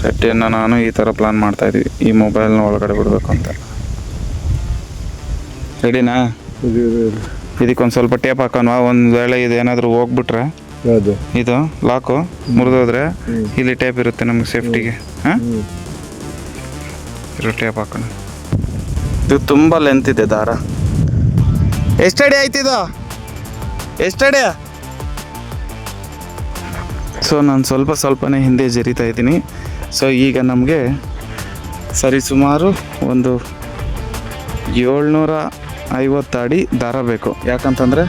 ರೆಡ್ಡಿಯನ್ನು ನಾನು ಈ ಥರ ಪ್ಲಾನ್ ಮಾಡ್ತಾಯಿದ್ವಿ, ಈ ಮೊಬೈಲ್ನ ಒಳಗಡೆ ಬಿಡಬೇಕು ಅಂತ. ರೆಡಿನಾ? ಇದಕ್ಕೊಂದು ಸ್ವಲ್ಪ ಟೇಪ್ ಹಾಕೋಣ. ಒಂದು ವೇಳೆ ಇದೇನಾದರೂ ಹೋಗ್ಬಿಟ್ರೆ ಇದು ಲಾಕು ಮುರಿದೋದ್ರೆ ಇಲ್ಲಿ ಟೇಪ್ ಇರುತ್ತೆ ನಮ್ಗೆ ಸೇಫ್ಟಿಗೆ. ಹಾಂ, ಇರೋ ಟೇಪ್ ಹಾಕೋಣ. ಇದು ತುಂಬ ಲೆಂತ್ ಇದೆ ದಾರ. ಎಷ್ಟಡಿ ಆಯ್ತಿದು? ಎಷ್ಟಡಿ? ಸೊ ನಾನು ಸ್ವಲ್ಪನೇ ಹಿಂದೆ ಜರಿತಾ ಇದ್ದೀನಿ. ಸೊ ಈಗ ನಮಗೆ ಸರಿಸುಮಾರು ಒಂದು 750 ಅಡಿ ದಾರ ಬೇಕು. ಯಾಕಂತಂದರೆ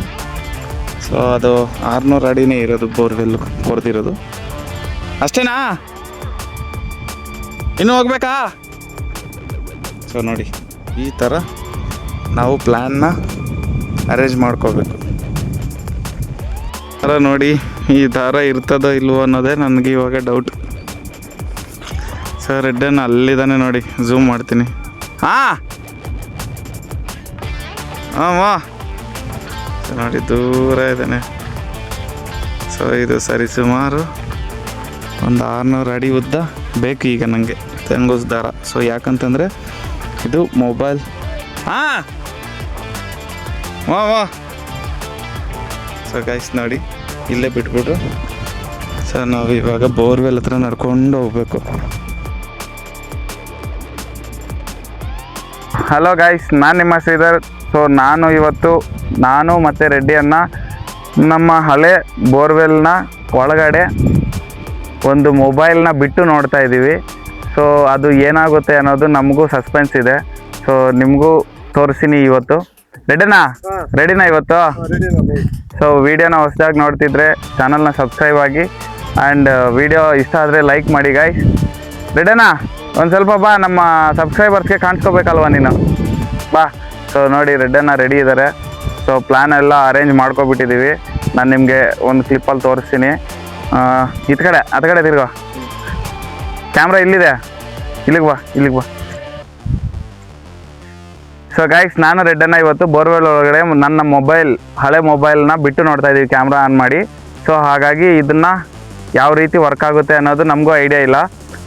ಸೊ ಅದು 600 ಅಡಿನೇ ಇರೋದು ಬೋರ್ವೆಲ್ ಕೊರೆದಿರೋದು. ಅಷ್ಟೇನಾ? ಇನ್ನೂ ಹೋಗ್ಬೇಕಾ? ಸೊ ನೋಡಿ, ಈ ಥರ ನಾವು ಪ್ಲ್ಯಾನ್ನ ಅರೇಂಜ್ ಮಾಡ್ಕೋಬೇಕು. ಥರ ನೋಡಿ, ಈ ದಾರ ಇರ್ತದೋ ಇಲ್ವೋ ಅನ್ನೋದೇ ನನಗೆ ಇವಾಗ ಡೌಟ್. ಸೊ ರೆಡ್ಡನ್ನು ಅಲ್ಲಿದ್ದಾನೆ ನೋಡಿ, ಝೂಮ್ ಮಾಡ್ತೀನಿ. ಹಾಂ ವಾ ನೋಡಿ, ದೂರ ಇದ್ದಾನೆ. ಸೊ ಇದು ಸರಿಸುಮಾರು ಒಂದು 600 ಅಡಿ ಉದ್ದ ಬೇಕು ಈಗ ನನಗೆ ತೆಂಗುಸ್ ದಾರ. ಸೊ ಯಾಕಂತಂದರೆ ಇದು ಮೊಬೈಲ್. ಹಾಂ ವಾ. ಸೊ ಗೈಸ್ ನೋಡಿ, ಇಲ್ಲೇ ಬಿಟ್ಬಿಟ್ರು. ಸೊ ನಾವು ಇವಾಗ ಬೋರ್ವೆಲ್ ಹತ್ರ ನಡ್ಕೊಂಡು ಹೋಗ್ಬೇಕು. ಹಲೋ ಗೈಸ್, ನಾನು ನಿಮ್ಮ ಶ್ರೀಧರ್. ಸೊ ನಾನು ಮತ್ತು ರೆಡ್ಡಿಯನ್ನು ನಮ್ಮ ಹಳೆ ಬೋರ್ವೆಲ್ನ ಒಳಗಡೆ ಒಂದು ಮೊಬೈಲ್ನ ಬಿಟ್ಟು ನೋಡ್ತಾ ಇದ್ದೀವಿ. ಸೊ ಅದು ಏನಾಗುತ್ತೆ ಅನ್ನೋದು ನಮಗೂ ಸಸ್ಪೆನ್ಸ್ ಇದೆ. ಸೊ ನಿಮಗೂ ತೋರಿಸ್ತೀನಿ ಇವತ್ತು. ರೆಡಿನಾ ಇವತ್ತು? ಸೊ ವಿಡಿಯೋನ ಹೊಸದಾಗಿ ನೋಡ್ತಿದ್ರೆ ಚಾನಲ್ನ ಸಬ್ಸ್ಕ್ರೈಬ್ ಆಗಿ ಆ್ಯಂಡ್ ವಿಡಿಯೋ ಇಷ್ಟ ಆದರೆ ಲೈಕ್ ಮಾಡಿ ಗೈಸ್. ರೆಡಿನಾ? ಒಂದು ಸ್ವಲ್ಪ ಬಾ, ನಮ್ಮ ಸಬ್ಸ್ಕ್ರೈಬರ್ಸ್ಗೆ ಕಾಣಿಸ್ಕೋಬೇಕಲ್ವ ನೀನು, ಬಾ. ಸೊ ನೋಡಿ, ರೆಡ್ಡನ್ನ ರೆಡಿ ಇದ್ದಾರೆ. ಸೊ ಪ್ಲ್ಯಾನ್ ಎಲ್ಲ ಅರೇಂಜ್ ಮಾಡ್ಕೊಬಿಟ್ಟಿದ್ದೀವಿ. ನಾನು ನಿಮಗೆ ಒಂದು ಕ್ಲಿಪ್ಪಲ್ಲಿ ತೋರಿಸ್ತೀನಿ. ಅದ ಕಡೆ ತಿರ್ಗೋ, ಕ್ಯಾಮ್ರಾ ಇಲ್ಲಿದೆ, ಇಲ್ಲಿಗೆ ಬಾ. ಸೊ ಗೈಸ್, ನಾನು ರೆಡ್ಡನ್ನ ಇವತ್ತು ಬೋರ್ವೆಲ್ ಒಳಗಡೆ ನನ್ನ ಹಳೆ ಮೊಬೈಲ್ನ ಬಿಟ್ಟು ನೋಡ್ತಾ ಇದ್ದೀವಿ ಕ್ಯಾಮ್ರಾ ಆನ್ ಮಾಡಿ. ಸೊ ಹಾಗಾಗಿ ಇದನ್ನು ಯಾವ ರೀತಿ ವರ್ಕ್ ಆಗುತ್ತೆ ಅನ್ನೋದು ನಮಗೂ ಐಡಿಯಾ ಇಲ್ಲ.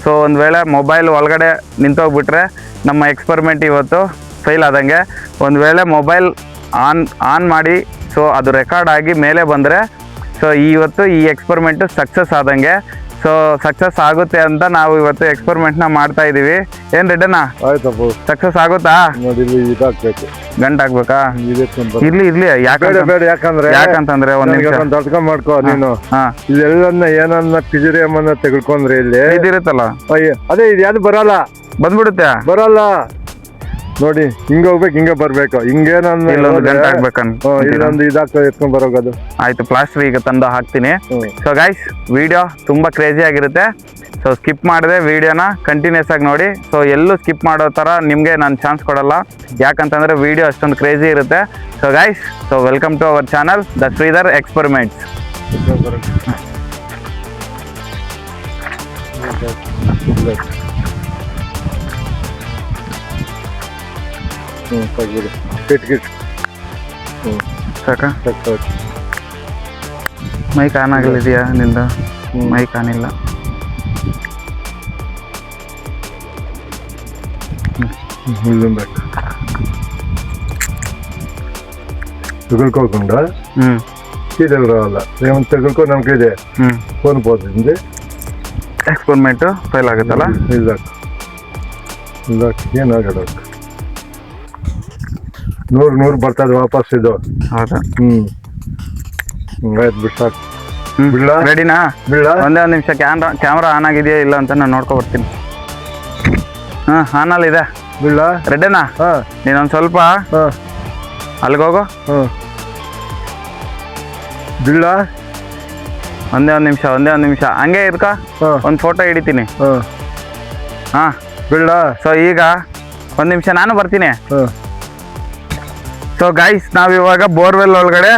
ಸೊ ಒಂದು ವೇಳೆ ಮೊಬೈಲ್ ಒಳಗಡೆ ನಿಂತೋಗ್ಬಿಟ್ರೆ ನಮ್ಮ ಎಕ್ಸ್ಪರಿಮೆಂಟ್ ಇವತ್ತು ಫೇಲ್ ಆದಂಗೆ. ಒಂದು ವೇಳೆ ಮೊಬೈಲ್ ಆನ್ ಮಾಡಿ ಸೊ ಅದು ರೆಕಾರ್ಡ್ ಆಗಿ ಮೇಲೆ ಬಂದರೆ ಸೊ ಇವತ್ತು ಈ ಎಕ್ಸ್ಪರಿಮೆಂಟು ಸಕ್ಸಸ್ ಆದಂಗೆ. ಸೊ ಸಕ್ಸಸ್ ಆಗುತ್ತೆ ಅಂತ ನಾವು ಇವತ್ತು ಎಕ್ಸ್ಪರಿಮೆಂಟ್ನ ಮಾಡ್ತಾ ಇದ್ದೀವಿ. ಏನು ರೆಡ್ಡಣ್ಣ, ಆಯ್ತಪ್ಪ ಸಕ್ಸಸ್ ಆಗುತ್ತಾ? ಗಂಟು ಹಾಕ್ಬೇಕಾ? ಇರ್ಲಿ ಯಾಕಂತಂದ್ರೆ ಒಂದ್ ನಿಮಿಷ ಮಾಡ್ಕೋ ನೀನು. ಇದೆಲ್ಲ ಏನನ್ನ ಪಿಜುರಿಯಮ್ಮನ್ನ ತೆಗೆದುಕೊಂಡ್ರೆ ಇಲ್ಲಿ ಇದಿರುತ್ತಲ್ಲ, ಅದೇ ಇದು ಯಾವ್ದು ಬರಲ್ಲ, ಬರಲ್ಲ ನೋಡಿ. ಹಿಂಗ ಹೋಗ್ಬೇಕು, ಹಿಂಗ ಬರ್ಬೇಕು, ಹಿಂಗೇನೊಂದು ಇಲ್ಲೊಂದು ಇದಾಗ್ತದೆ ಎತ್ಕೊಂಡ್ ಬರೋದು. ಆಯ್ತು, ಪ್ಲಾಸ್ಟರ್ ಈಗ ತಂದು ಹಾಕ್ತೀನಿ. ಸೊ ಗೈಸ್, ವಿಡಿಯೋ ತುಂಬಾ ಕ್ರೇಜಿ ಆಗಿರುತ್ತೆ. ಸೊ ಸ್ಕಿಪ್ ಮಾಡದೆ ವಿಡಿಯೋನ ಕಂಟಿನ್ಯೂಸ್ ಆಗಿ ನೋಡಿ. ಸೊ ಎಲ್ಲೂ ಸ್ಕಿಪ್ ಮಾಡೋ ಥರ ನಿಮಗೆ ನಾನು ಚಾನ್ಸ್ ಕೊಡಲ್ಲ, ಯಾಕಂತಂದರೆ ವಿಡಿಯೋ ಅಷ್ಟೊಂದು ಕ್ರೇಜಿ ಇರುತ್ತೆ. So guys, so welcome to our channel the Shridhar experiments. ಸಾಕಾ? ಮೈಕ್ ಆನ್ ಆಗಲಿದೆಯಾ ನಿಂದು? ಮೈಕ್ ಆನ್ ಇಲ್ಲ. తగులుకోకుండా సీరియల్ రావాలా, ఏమైనా తగులుకో నమ్మకం ಇದೆ ಫೋನ್ పోతుంది. ಎಕ್ಸ್ಪರಿಮೆಂಟ್ ಫೇಲ್ ಆಗುತ್ತಲ್ಲ, ಏನಾಗಲ್ಲ. 100 ಬರ್ತದೆ ವಾಪಸ್ ಇದು. ಹೌದಾ? ಆಯ್ತು, ಬಿಟ್ಟು ಸಾಕು. ರೆಡಿನಾ? ಒಂದೇ ಒಂದು ನಿಮಿಷ, ಕ್ಯಾಮ್ರಾ ಆನ್ ಆಗಿದೆಯಾ ಇಲ್ಲ ಅಂತ ನಾನು ನೋಡ್ಕೊ ಬರ್ತೀನಿ. ಆನ್ ಇದೆ. ರೆಡ್ಡಿನಾ, ನೀನೊಂದು ಸ್ವಲ್ಪ ಅಲ್ಲಿಗೋಗು. ಒಂದೇ ಒಂದು ನಿಮಿಷ ಹಂಗೆ ಇರ್ಕ, ಒಂದು ಫೋಟೋ ಹಿಡಿತೀನಿ. ಸೊ ಈಗ ಒಂದು ನಿಮಿಷ ನಾನು ಬರ್ತೀನಿ. ಸೊ ಗೈಸ್, ನಾವಿವಾಗ ಬೋರ್ವೆಲ್ ಒಳಗಡೆ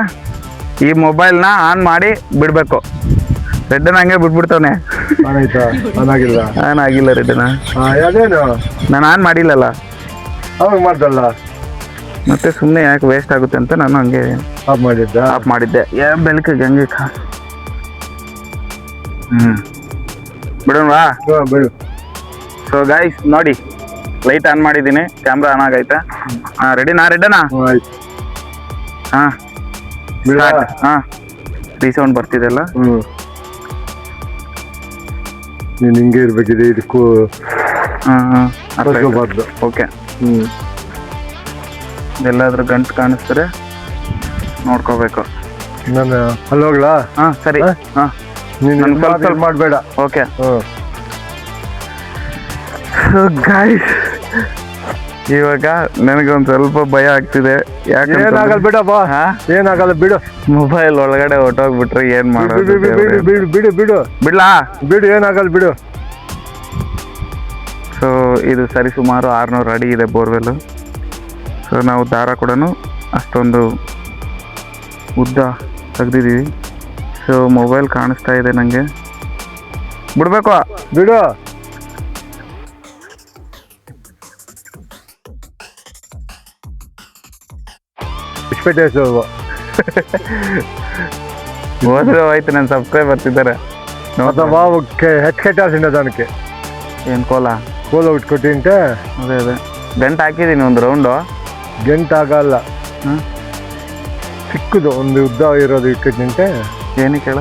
ಈ ಮೊಬೈಲ್ನ ಆನ್ ಮಾಡಿ ಬಿಡಬೇಕು. ರೆಡ್ಡನ ಹಂಗೆ ಬಿಟ್ಬಿಡ್ತಾನೆ. ಆನ್ ಆಗಿಲ್ಲ ರೆಡ್ಡನ, ನಾನು ಆನ್ ಮಾಡಿಲ್ಲಲ್ಲ, ಅವಾಗ ಮಾಡ್ದಲ್ಲ. ಮತ್ತೆ ಸುಮ್ಮನೆ ಯಾಕೆ ವೇಸ್ಟ್ ಆಗುತ್ತೆ ಅಂತ ನಾನು ಹಂಗೆ ಆಫ್ ಮಾಡಿದ್ದೆ. ಬೆಳಕಿಗೆ ಹಂಗೆ ಬಿಡೋಣವಾ? ಸೊ ಗೈಸ್ ನೋಡಿ, ಲೈಟ್ ಆನ್ ಮಾಡಿದ್ದೀನಿ, ಕ್ಯಾಮ್ರಾ ಆನ್ ಆಗೈತೆ. ರೆಡಿನಾ? ಆಯ್ತು. ಹಾಂ ಹಾಂ ರೀಸೌಂಡ್ ಬರ್ತಿದೆಲ್ಲ. ನೀನು ಹಿಂಗೆ ಇರ್ಬೇಕಿದೆ ಇದಕ್ಕೂ. ಬಾರ್ದು. ಓಕೆ. ಎಲ್ಲಾದ್ರೂ ಗಂಟು ಕಾಣಿಸ್ತಾರೆ ನೋಡ್ಕೋಬೇಕು. ನಾನು ಅಲ್ಲಿ ಹೋಗ್ಲಾ? ಹಾಂ ಸರಿ. ಹಾಂ ನೀನು ಸ್ವಲ್ಪ ಮಾಡಬೇಡ. ಓಕೆ. ಗಾಯ್ಸ್ ಇವಾಗ ನನಗೊಂದು ಸ್ವಲ್ಪ ಭಯ ಆಗ್ತಿದೆ. ಏನಾಗಲ್ಲ ಬಿಡಪ್ಪ, ಏನಾಗಲ್ಲ ಬಿಡು. ಮೊಬೈಲ್ ಒಳಗಡೆ ಹೊಟ್ಟೋಗ್ಬಿಟ್ರೆ ಏನ್ ಮಾಡೋದು? ಬಿಡು ಬಿಡು ಬಿಡು ಬಿಡ್ಲಾ? ಬಿಡು, ಏನಾಗಲ್ಲ ಬಿಡು. ಸೊ ಇದು ಸರಿಸುಮಾರು 600 ಅಡಿ ಇದೆ ಬೋರ್ವೆಲ್. ಸೊ ನಾವು ದಾರ ಕೂಡ ಅಷ್ಟೊಂದು ಉದ್ದ ತೆಗ್ದಿದ್ದೀವಿ. ಸೊ ಮೊಬೈಲ್ ಕಾಣಿಸ್ತಾ ಇದೆ ನನಗೆ. ಬಿಡ್ಬೇಕು? ಬಿಡು. ಹೋದ್ರೆ ಹೋಯ್ತು, ನನ್ನ ಸಬ್ಸ್ಕ್ರೈಬರ್ಸ್ ಇದ್ದಾರೆ. దానికి ಏನು ಕೋಲ ಉಟ್ಕೊಟ್ಟಿಂಟೆ. ಅದೇ ಅದೇ ಗಂಟು ಹಾಕಿದ್ದೀನಿ ಒಂದು ರೌಂಡು. ಗಂಟು ಆಗಲ್ಲ, ಚಿಕ್ಕದು ಒಂದು ಉದ್ದ ಇರೋದು ಇಟ್ಕೊಟ್ಟಿಂಟೆ. ಏನಕ್ಕೆ ಹೇಳ?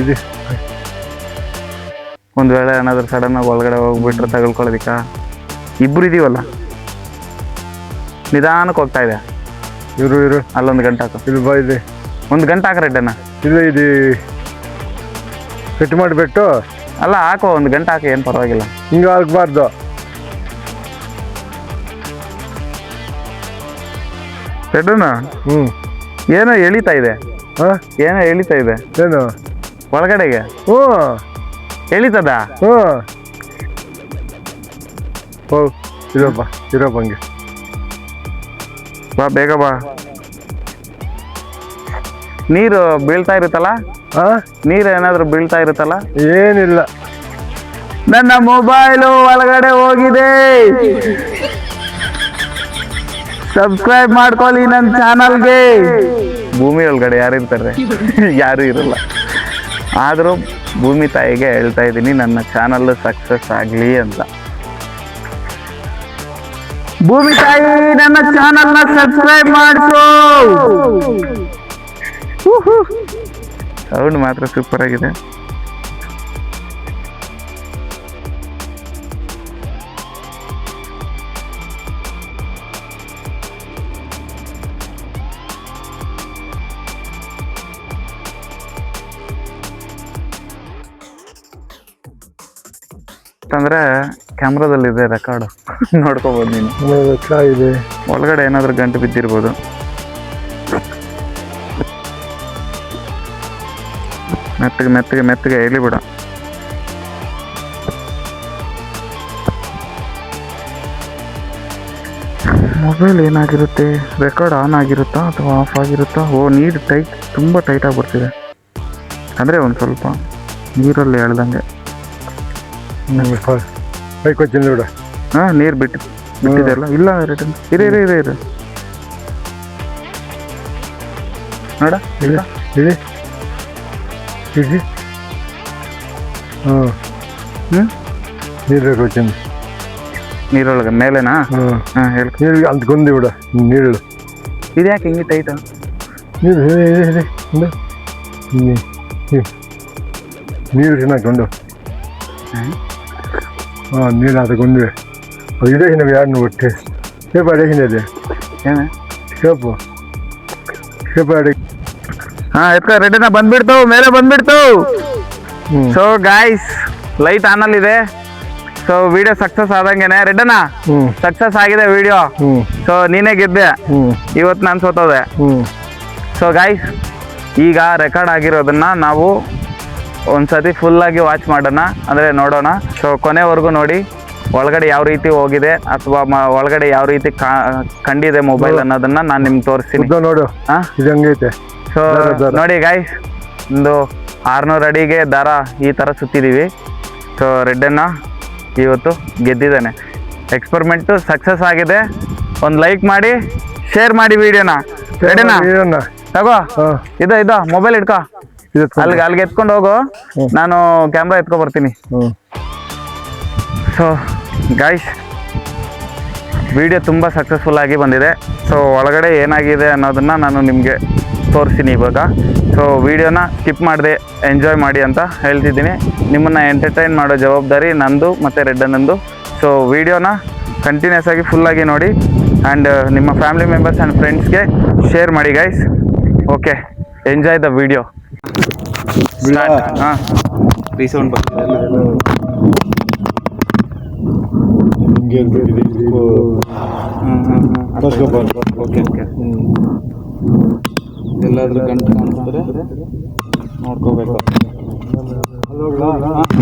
ಇದು ಒಂದು ವೇಳೆ ಏನಾದರೂ ಸಡನ್ ಆಗಿ ಒಳಗಡೆ ಹೋಗ್ಬಿಟ್ರೆ ತಗೊಳ್ಕೊಳ್ಳೋದಿಕ್ಕ? ಇಬ್ರು ಇದೀವಲ್ಲ, ನಿಧಾನಕ್ಕೆ ಹೋಗ್ತಾ ಇದೆ. ಇರು ಅಲ್ಲೊಂದು ಗಂಟೆ ಹಾಕು. ಇಲ್ಲಿ ಬಾ, ಇದೆ ಒಂದು ಗಂಟೆ ಹಾಕ್ರೆಡ್ಡನ. ಇದು ಕಟ್ ಮಾಡಿಬಿಟ್ಟು ಅಲ್ಲ ಹಾಕೋ, ಒಂದು ಗಂಟೆ ಹಾಕಿ, ಏನು ಪರವಾಗಿಲ್ಲ. ಹಿಂಗೆ ಆಗ್ಬಾರ್ದು. ರೆಡ್ಡನ ಏನೋ ಎಳಿತಾ ಇದೆ. ಏನೋ ಎಳಿತಾ ಇದೆ. ಏನು ಒಳಗಡೆಗೆ? ಎಳಿತದ? ಇರಪ್ಪ ಹಂಗೆ ಬಾ, ಬೇಗ ಬಾ. ನೀರು ಬೀಳ್ತಾ ಇರುತ್ತಲ್ಲ? ನೀರು ಏನಾದ್ರು ಬೀಳ್ತಾ ಇರುತ್ತಲ್ಲ? ಏನಿಲ್ಲ, ನನ್ನ ಮೊಬೈಲು ಒಳಗಡೆ ಹೋಗಿದೆ. ಸಬ್ಸ್ಕ್ರೈಬ್ ಮಾಡ್ಕೊಳ್ಳಿ ನನ್ನ ಚಾನಲ್ಗೆ. ಭೂಮಿ ಒಳಗಡೆ ಯಾರು ಇರ್ತಾರೆ? ಯಾರು ಇರಲ್ಲ. ಆದರೂ ಭೂಮಿ ತಾಯಿಗೆ ಹೇಳ್ತಾ ಇದ್ದೀನಿ, ನನ್ನ ಚಾನಲ್ ಸಕ್ಸಸ್ ಆಗಲಿ ಅಂತ. ಭೂಮಿ ತಾಯಿ, ನನ್ನ ಚಾನಲ್ನ ಸಬ್ಸ್ಕ್ರೈಬ್ ಮಾಡಿಸು. ಸೌಂಡ್ ಮಾತ್ರ ಸೂಪರ್ ಆಗಿದೆ. ಅಂದ್ರೆ ಕ್ಯಾಮ್ರಾದಲ್ಲಿದೆ ರೆಕಾರ್ಡು, ನೋಡ್ಕೋಬೋದು ನೀನು. ಇದೆ ಒಳಗಡೆ ಏನಾದರೂ ಗಂಟು ಬಿದ್ದಿರ್ಬೋದು. ಮೆತ್ತಗೆ ಎಳಿಬಿಡ. ಮೊಬೈಲ್ ಏನಾಗಿರುತ್ತೆ? ರೆಕಾರ್ಡ್ ಆನ್ ಆಗಿರುತ್ತಾ ಅಥವಾ ಆಫ್ ಆಗಿರುತ್ತಾ? ನೀರು ತುಂಬ ಟೈಟಾಗಿ ಬರ್ತಿದೆ. ಅಂದರೆ ಒಂದು ಸ್ವಲ್ಪ ನೀರಲ್ಲಿ ಎಳ್ದಂಗೆ. ನೀರು ಬಿಟ್ಟಿದೆಯಲ್ಲ? ಇಲ್ಲ, ರಿಟರ್ನ್ ಇರು ನೋಡ. ಹೇಳಿ. ನೀರೊಳಗೆ ಮೇಲೆನಾ? ಹೇಳಿ ಅಂದ್ಕೊಂಡಿ ಬಿಡ. ನೀರು ಇದು ಯಾಕೆ ಹಿಂಗೆ ಟೈಟ್? ನೀರು ಚೆನ್ನಾಕೊಂಡು ನೀರು ಹಾಕೊಂಡ್ವಿ. ಇದೇ ನಾವು ಯಾರನ್ನು ಒಟ್ಟೆ ಸೇಪ ಅಡಗಿನದೆ ಏನು ಸೇಪು ಅಡಗಿ. ಎತ್ಕ ರೆಡಿನ ಬಂದ್ಬಿಡ್ತು, ಮೇಲೆ ಬಂದ್ಬಿಡ್ತು. ಸೊ ಗಾಯ್ಸ್, ಲೈಟ್ ಆನಲ್ಲಿದೆ. ಸೊ ವಿಡಿಯೋ ಸಕ್ಸಸ್ ಆದಂಗೆನೆ. ರೆಡ್ಡನ ಸಕ್ಸಸ್ ಆಗಿದೆ ವಿಡಿಯೋ. ಸೊ ನೀನೇ ಗೆದ್ದೆ ಇವತ್ತು, ನಾನು ಸೋತೋದೆ. ಸೊ ಗಾಯ್ಸ್, ಈಗ ರೆಕಾರ್ಡ್ ಆಗಿರೋದನ್ನ ನಾವು ಒಂದ್ಸತಿ ಫುಲ್ಲಾಗಿ ವಾಚ್ ಮಾಡೋಣ, ಅಂದರೆ ನೋಡೋಣ. ಸೊ ಕೊನೆವರೆಗೂ ನೋಡಿ, ಒಳಗಡೆ ಯಾವ ರೀತಿ ಹೋಗಿದೆ ಅಥವಾ ಒಳಗಡೆ ಯಾವ ರೀತಿ ಕಂಡಿದೆ ಮೊಬೈಲ್ ಅನ್ನೋದನ್ನ ನಾನು ನಿಮ್ಗೆ ತೋರಿಸ್ತೀನಿ. ನೋಡು. ಸೊ ನೋಡಿ ಗಾಯ್ಸ್, ಒಂದು 600 ಅಡಿಗೆ ದಾರ ಈ ಥರ ಸುತ್ತಿದ್ದೀವಿ. ಸೊ ರೆಡ್ಡನ್ನ ಇವತ್ತು ಗೆದ್ದಿದ್ದಾನೆ. ಎಕ್ಸ್ಪೆರಿಮೆಂಟು ಸಕ್ಸಸ್ ಆಗಿದೆ. ಒಂದು ಲೈಕ್ ಮಾಡಿ, ಶೇರ್ ಮಾಡಿ ವಿಡಿಯೋನ. ರೆಡ್ಡನ ತಗೋ, ಇದು ಮೊಬೈಲ್ ಇಟ್ಕೋ, ಅಲ್ಲಿಗೆ ಎತ್ಕೊಂಡು ಹೋಗು, ನಾನು ಕ್ಯಾಮ್ರಾ ಎತ್ಕೊ ಬರ್ತೀನಿ. ಸೊ ಗಾಯ್ಸ್ ವಿಡಿಯೋ ತುಂಬ ಸಕ್ಸಸ್ಫುಲ್ಲಾಗಿ ಬಂದಿದೆ. ಸೊ ಒಳಗಡೆ ಏನಾಗಿದೆ ಅನ್ನೋದನ್ನು ನಾನು ನಿಮಗೆ ತೋರಿಸ್ತೀನಿ ಇವಾಗ. ಸೊ ವಿಡಿಯೋನ ಸ್ಕಿಪ್ ಮಾಡದೆ ಎಂಜಾಯ್ ಮಾಡಿ ಅಂತ ಹೇಳ್ತಿದ್ದೀನಿ. ನಿಮ್ಮನ್ನು ಎಂಟರ್ಟೈನ್ ಮಾಡೋ ಜವಾಬ್ದಾರಿ ನಂದು ಮತ್ತು ರೆಡ್ಡನಂದು. ಸೊ ವಿಡಿಯೋನ ಕಂಟಿನ್ಯೂಸ್ ಆಗಿ ಫುಲ್ಲಾಗಿ ನೋಡಿ ಆ್ಯಂಡ್ ನಿಮ್ಮ ಫ್ಯಾಮಿಲಿ ಮೆಂಬರ್ಸ್ ಆ್ಯಂಡ್ ಫ್ರೆಂಡ್ಸ್ಗೆ ಶೇರ್ ಮಾಡಿ guys. Okay, enjoy the video. ಹಾಂ, ರೀಸೌಂಡ್ ಬರ್ತಿದೆ. ಓಕೆ ಓಕೆ, ಎಲ್ಲಾದ್ರೂ ಗಂಟು ಕಾಣಿಸ್ತಾರೆ ನೋಡ್ಕೋಬೇಕು.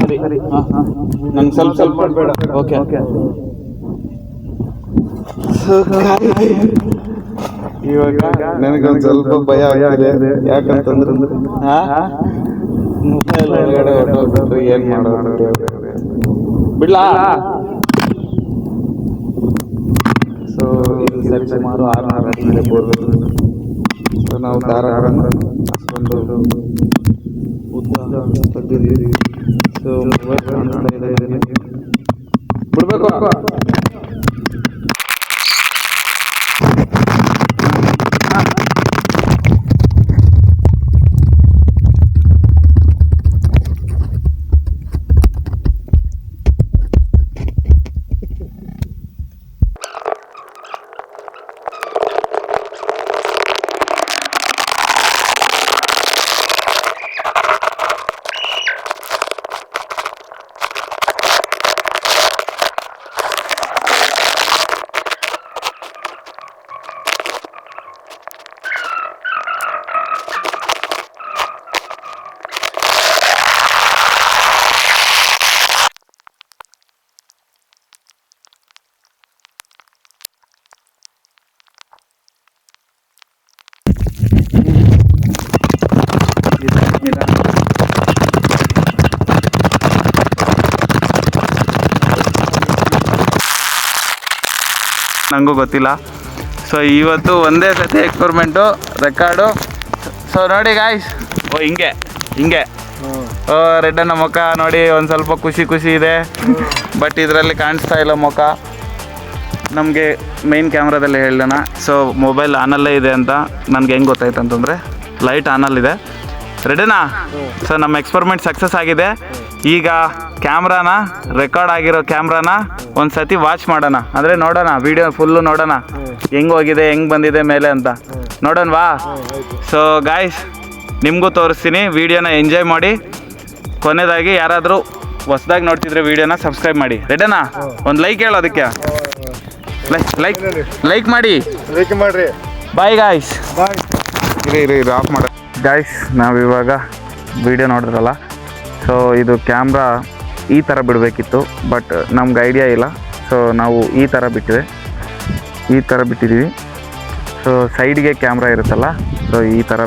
ಸರಿ ಸರಿ, ಹಾಂ ಹಾಂ, ನಂಗೆ ಸ್ವಲ್ಪ ಬೇಡ. Okay okay. ಇವಾಗ ನನಗೊಂದು ಸ್ವಲ್ಪ ಭಯ ಆಗ್ತಿದೆ. ಯಾಕಂತಂದ್ರೆ ಮೊಬೈಲ್ ಒಳಗಡೆ ಹೊರಟೋಗ್ಬಿಟ್ರೆ ಏನು ಮಾಡೋದು ಬಿಡ್ಲಾ? ಸೊ ಇದು ಸರಿ ಸುಮಾರು 600 ಅಡಿ ಬೋರ್ವೆಲ್. ಸೊ ನಾವು ದಾರ ಅಷ್ಟೊಂದು ಉದ್ದ ತೆಗೆದಿದ್ದೀವಿ. ಸೊ ಮೊಬೈಲ್ ಕಾಣಿಸ್ತಾ ಇದೆ, ಬಿಡ್ಬೇಕು. ನನಗೂ ಗೊತ್ತಿಲ್ಲ. ಸೊ ಇವತ್ತು ಒಂದೇ ಸತಿ ಎಕ್ಸ್ಪೆರಿಮೆಂಟು ರೆಕಾರ್ಡು. ಸೊ ನೋಡಿ ಗಾಯ್ಸ್, ಹಿಂಗೆ ಹಿಂಗೆ ರೆಡ್ಡನ ಮುಖ ನೋಡಿ, ಒಂದು ಸ್ವಲ್ಪ ಖುಷಿ ಇದೆ. ಬಟ್ ಇದರಲ್ಲಿ ಕಾಣಿಸ್ತಾ ಇಲ್ಲ ಮುಖ. ನಮಗೆ ಮೇನ್ ಕ್ಯಾಮ್ರಾದಲ್ಲಿ ಹೇಳೋಣ. ಸೊ ಮೊಬೈಲ್ ಆನಲ್ಲೇ ಇದೆ ಅಂತ ನನಗೆ ಹೆಂಗೆ ಗೊತ್ತಾಯ್ತು ಅಂತಂದರೆ, ಲೈಟ್ ಆನಲ್ಲಿದೆ ರೆಡ್ಡನಾ. ಸೊ ನಮ್ಮ ಎಕ್ಸ್ಪೆರಿಮೆಂಟ್ ಸಕ್ಸಸ್ ಆಗಿದೆ. ಈಗ ಕ್ಯಾಮ್ರಾನ, ರೆಕಾರ್ಡ್ ಆಗಿರೋ ಕ್ಯಾಮ್ರಾನ ಒಂದು ಸತಿ ವಾಚ್ ಮಾಡೋಣ, ಅಂದರೆ ನೋಡೋಣ, ವಿಡಿಯೋ ಫುಲ್ಲು ನೋಡೋಣ ಹೆಂಗೆ ಹೋಗಿದೆ, ಹೆಂಗೆ ಬಂದಿದೆ ಮೇಲೆ ಅಂತ ನೋಡೋಣವಾ. ಸೊ ಗಾಯ್ಸ್, ನಿಮಗೂ ತೋರಿಸ್ತೀನಿ, ವಿಡಿಯೋನ ಎಂಜಾಯ್ ಮಾಡಿ. ಕೊನೆಯದಾಗಿ ಯಾರಾದರೂ ಹೊಸ್ದಾಗಿ ನೋಡ್ತಿದ್ರೆ ವಿಡಿಯೋನ ಸಬ್ಸ್ಕ್ರೈಬ್ ಮಾಡಿ. ರೆಡ್ಡನಾ, ಒಂದು ಲೈಕ್ ಹೇಳೋ ಅದಕ್ಕೆ. ಲೈಕ್ ಮಾಡಿರಿ. Bye guys. ಇರಿ ಆಫ್ ಮಾಡ ಗಾಯ್ಸ್. ನಾವಿವಾಗ ವಿಡಿಯೋ ನೋಡಿದ್ರಲ್ಲ. ಸೊ ಇದು ಕ್ಯಾಮ್ರಾ ಈ ಥರ ಬಿಡಬೇಕಿತ್ತು, ಬಟ್ ನಮ್ಗೆ ಐಡಿಯಾ ಇಲ್ಲ. ಸೊ ನಾವು ಈ ಥರ ಬಿಟ್ಟಿದ್ದೀವಿ. ಸೊ ಸೈಡ್ಗೆ ಕ್ಯಾಮ್ರಾ ಇರುತ್ತಲ್ಲ, ಸೊ ಈ ಥರ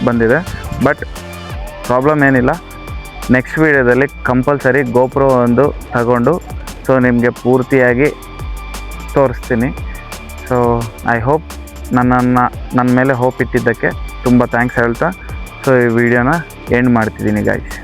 ಬಂದಿದೆ. ಬಟ್ ಪ್ರಾಬ್ಲಮ್ ಏನಿಲ್ಲ. ನೆಕ್ಸ್ಟ್ ವೀಡಿಯೋದಲ್ಲಿ ಕಂಪಲ್ಸರಿ ಗೋಪ್ರೋ ಒಂದು ತಗೊಂಡು ಸೊ ನಿಮಗೆ ಪೂರ್ತಿಯಾಗಿ ತೋರಿಸ್ತೀನಿ. ಸೊ ಐ ಹೋಪ್ ನನ್ನ ಮೇಲೆ ಹೋಪ್ ಇಟ್ಟಿದ್ದಕ್ಕೆ ತುಂಬ ಥ್ಯಾಂಕ್ಸ್ ಹೇಳ್ತಾ ಸೊ ಈ ವಿಡಿಯೋನ ಎಂಡ್ ಮಾಡ್ತಿದ್ದೀನಿ ಗಾಯ್ಸ್.